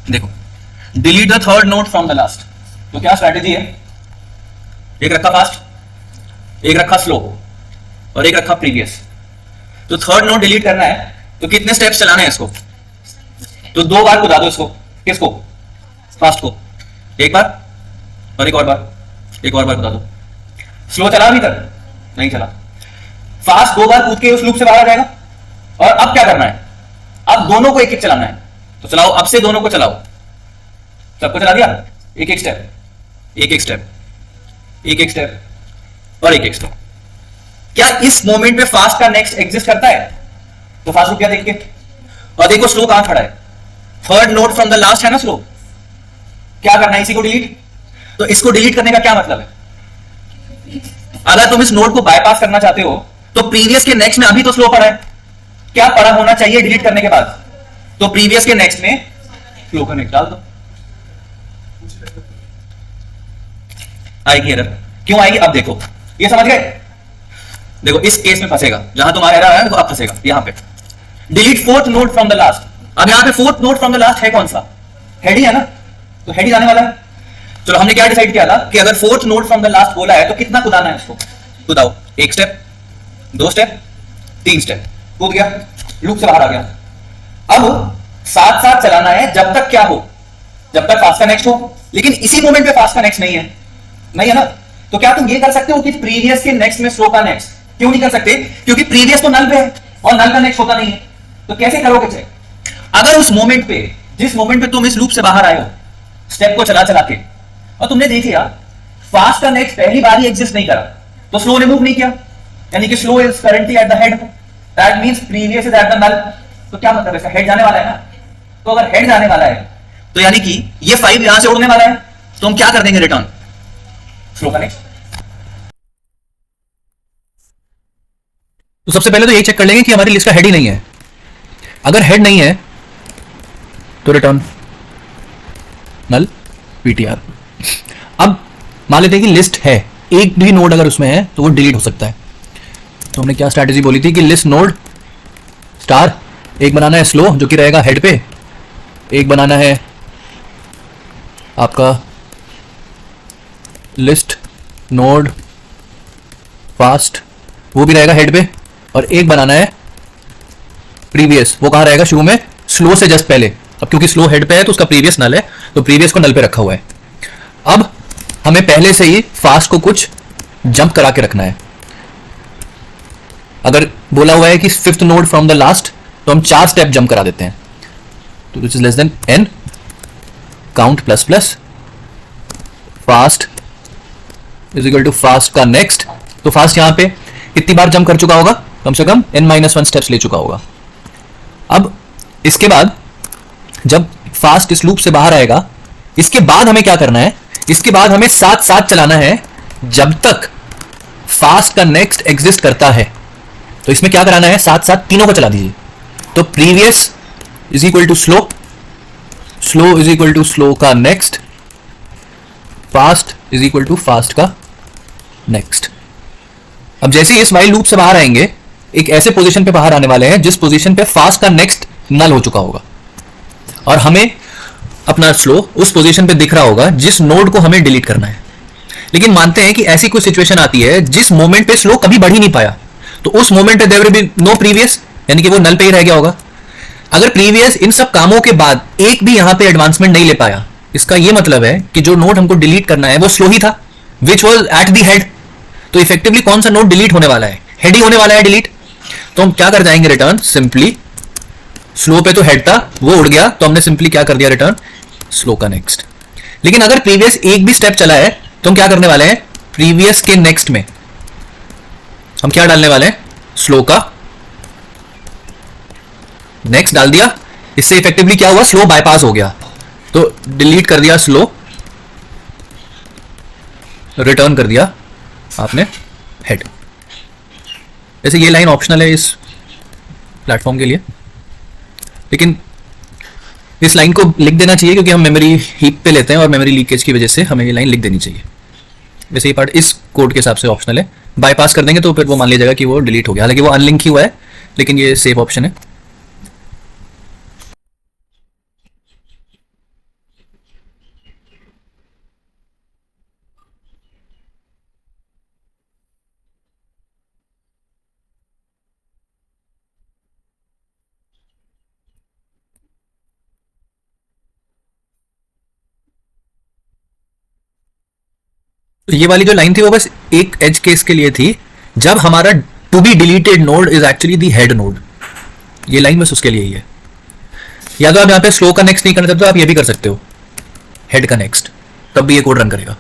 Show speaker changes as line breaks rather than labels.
देखो, delete the third node from the last. तो क्या स्ट्रैटेजी है? एक रखा फास्ट, एक रखा स्लो और एक रखा प्रीवियस। तो थर्ड नोड डिलीट करना है तो कितने स्टेप्स चलाने हैं इसको? तो 2 बार कुदा दो इसको। किसको? फास्ट को। एक बार और एक और बार, एक और बार कुदा दो। स्लो चला अभी तक? नहीं चला। फास्ट 2 बार कूद के उस लूप से बाहर आ जाएगा। और अब क्या करना है? अब दोनों को एक एक चलाना है। तो चलाओ, अब से दोनों को चलाओ। सबको चला दिया? एक एक स्टेप, एक एक स्टेप, एक एक स्टेप और एक एक स्टेप। क्या इस मोमेंट पे फास्ट का नेक्स्ट एग्जिस्ट करता है? तो फास्ट रुक गया देख के। और देखो स्लो कहां खड़ा है? Third node from the last है ना स्लो। क्या करना है? इसी को डिलीट। तो इसको डिलीट करने का क्या मतलब है? अगर तुम इस नोड को बाईपास करना चाहते हो तो प्रीवियस के नेक्स्ट में अभी तो स्लो पड़ा है, क्या पड़ा होना चाहिए डिलीट करने के बाद? तो प्रीवियस के नेक्स्ट में स्लो का नेक्स्ट डाल दो। आएगी एरर। क्यों आएगी? अब देखो, ये समझ गए? देखो इस केस में फंसेगा जहां तुम्हारा एरर है, देखो अब फंसेगा यहां पे। Delete fourth node from the last. अब यहां पे fourth node from the last है कौन सा? हेड ही है ना, तो हेड ही जाने वाला है। चलो हमने क्या डिसाइड किया था कि अगर fourth node from the last बोला है तो कितना कुदाना है इसको? कुदाओ। 1 स्टेप, 2 स्टेप, 3 स्टेप, कूद गया, लूप से बाहर आ गया। अब साथ साथ चलाना है जब तक क्या हो? जब तक फास्ट का नेक्स्ट हो। लेकिन इसी मोमेंट पे फास्ट का नेक्स्ट नहीं है, नहीं है ना। तो क्या तुम ये कर सकते हो कि प्रीवियस के नेक्स्ट में स्लो का नेक्स्ट? क्यों नहीं कर सकते? क्योंकि प्रीवियस तो नल पे है और नल का नेक्स्ट होता नहीं है। तो कैसे करोगे चेक? अगर उस मोमेंट पे, जिस मोमेंट पे तुम इस लूप से बाहर आए हो स्टेप को चला चला के, और तुमने देख लिया फास्ट का नेक्स्ट पहली बार ही एग्जिस्ट नहीं करा, तो स्लो रिमूव नहीं किया, यानी कि slow is currently at the head, that means previous is at the null. तो क्या मतलब है? इसका हेड जाने वाला है ना। तो अगर हेड जाने वाला है तो यानी कि ये 5 यहां से उड़ने वाला है, तो हम क्या कर देंगे? रिटर्न स्लो का नेक्स्ट।
तो सबसे पहले तो ये चेक कर लेंगे कि हमारी लिस्ट का हेड ही नहीं है। अगर हेड नहीं है तो रिटर्न नल पीटीआर। अब मान लेते हैं कि लिस्ट है, एक भी नोड अगर उसमें है तो वो डिलीट हो सकता है। तो हमने क्या स्ट्रैटेजी बोली थी कि लिस्ट नोड स्टार, एक बनाना है स्लो जो कि रहेगा हेड पे, एक बनाना है आपका लिस्ट नोड फास्ट, वो भी रहेगा हेड पे, और एक बनाना है प्रीवियस, वो कहां रहेगा? शुरू में स्लो से जस्ट पहले। अब क्योंकि स्लो हेड पे है तो उसका प्रीवियस नल है, तो प्रीवियस को नल पे रखा हुआ है। अब हमें पहले से ही फास्ट को कुछ जंप करा के रखना है। अगर बोला हुआ है कि 5th node from the last, तो हम 4 स्टेप जंप करा देते हैं। तो which is less than n count plus plus fast is equal to fast का नेक्स्ट। तो फास्ट यहां पे कितनी बार जंप कर चुका होगा? कम से कम n-1 स्टेप्स ले चुका होगा। अब इसके बाद जब फास्ट इस लूप से बाहर आएगा, इसके बाद हमें क्या करना है? इसके बाद हमें साथ साथ चलाना है जब तक फास्ट का नेक्स्ट एग्जिस्ट करता है। तो इसमें क्या कराना है? साथ साथ तीनों को चला दीजिए। तो previous is equal to slow, slow is equal to slow का next, fast is equal to fast का नेक्स्ट। अब जैसे ही इस वाइल लूप से बाहर आएंगे, एक ऐसे पोजीशन पे बाहर आने वाले हैं जिस पोजीशन पे फास्ट का नेक्स्ट नल हो चुका होगा, और हमें अपना स्लो उस पोजीशन पे दिख रहा होगा जिस नोड को हमें डिलीट करना है। लेकिन मानते हैं कि ऐसी कोई सिचुएशन आती है जिस मोमेंट पे स्लो कभी बढ़ ही नहीं पाया, तो उस मोमेंट पे there will be no previous, यानी कि वो नल पे ही रह गया होगा। अगर प्रीवियस इन सब कामों के बाद एक भी यहां पे एडवांसमेंट नहीं ले पाया, इसका यह मतलब है कि जो नोड हमको डिलीट करना है वो स्लो ही था, which was at the head. तो इफेक्टिवली कौन सा नोड डिलीट होने वाला है? हेड ही होने वाला है डिलीट। तो हम क्या कर जाएंगे? रिटर्न सिंपली, स्लो पे तो हेड था वो उड़ गया, तो हमने सिंपली क्या कर दिया? रिटर्न स्लो का नेक्स्ट। लेकिन अगर प्रीवियस एक भी स्टेप चला है तो हम क्या करने वाले हैं? प्रीवियस के नेक्स्ट में हम क्या डालने वाले हैं? स्लो का नेक्स्ट डाल दिया। इससे इफेक्टिवली क्या हुआ? स्लो बाईपास हो गया, तो डिलीट कर दिया स्लो, रिटर्न कर दिया आपने हेड। वैसे ये लाइन ऑप्शनल है इस प्लेटफॉर्म के लिए, लेकिन इस लाइन को लिख देना चाहिए क्योंकि हम मेमोरी हीप पे लेते हैं और मेमोरी लीकेज की वजह से हमें ये लाइन लिख देनी चाहिए। वैसे ये पार्ट इस कोड के हिसाब से ऑप्शनल है, बाईपास कर देंगे तो फिर वो मान लिया जाएगा कि वो डिलीट हो गया, हालांकि वो अनलिंक ही हुआ है, लेकिन ये सेफ ऑप्शन है। तो ये वाली जो लाइन थी वो बस एक एज केस के लिए थी, जब हमारा to be deleted node is actually the head node. ये लाइन बस उसके लिए ही है। या तो आप यहाँ पे स्लो का नेक्स्ट नहीं करना चाहते तो आप ये भी कर सकते हो, हेड का नेक्स्ट, तब भी ये कोड रन करेगा।